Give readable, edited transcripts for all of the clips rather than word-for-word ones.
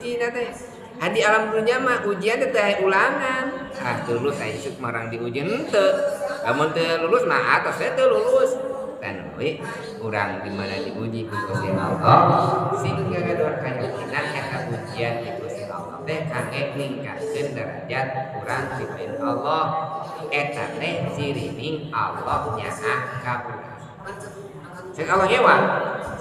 Cina teh di alam dunia mah ujian teh ulangan lulus isuk marang diuji henteu lamun teu lulus mah atos teh teu lulus kan we urang di mana diuji ku Gusti Allah sehingga gador kayakinan eta ujian di Gusti Allah teh kangge ningkatkeun derajat urang dibeueun Allah eta teh cirining Allah nyaha ka urang ceuk Allah nyewa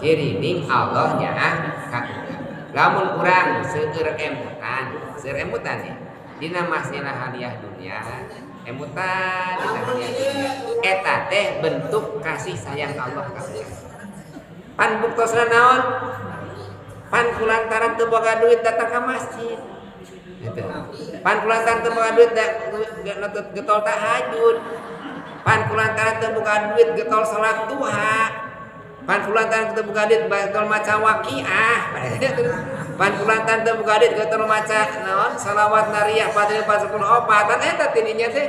cirining Allah nyaha ka urang lamun urang seueur emutan ya dina masalah hadiah dunia emutan dina hadiah dunia eta teh bentuk kasih sayang Allah ka urang pan buktosna naon pan kulantaran teu boga duit datang ka masjid gitu pan kulantaran teu boga duit getol tahajud pan kulantaran teu boga duit getol salat duha pan kulantaran teu boga duit getol maca waqiah pan kulantaran teu boga duit getol maca naon salawat nariyah padahal 40 opatan eta tidinya teh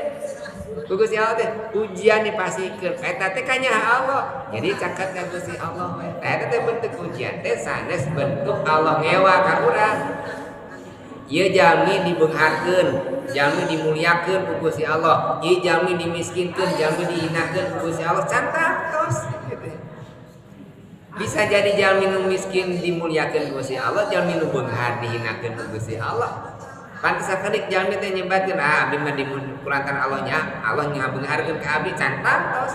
Gusti Allah teh ujian dipasikeun eta teh ka nyaha Allah jadi caket ka Gusti Allah eta teh bentuk ujian teh sanes bentuk Allah ngewa ka urang ieu jalmi dibeungharkeun jalmi dimuliakeun ku Gusti Allah ieu jalmi dimiskinkeun jalmi dihinakeun ku Gusti Allah cantos bisa jadi jalmi nu miskin dimuliakeun Gusti Allah jalmi nu beunghar dihinakeun ku Gusti Allah pantes sakedik jalmi teh nyebatkeun abdi mah di kulantaran Allah nya beungharkeun ka abdi cantos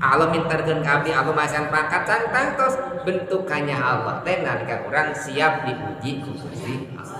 Allah mintarkeun ka abdi Allah masan pangkat cantos bentuk ka nya Allah teh nalika urang siap diuji ku Gusti Allah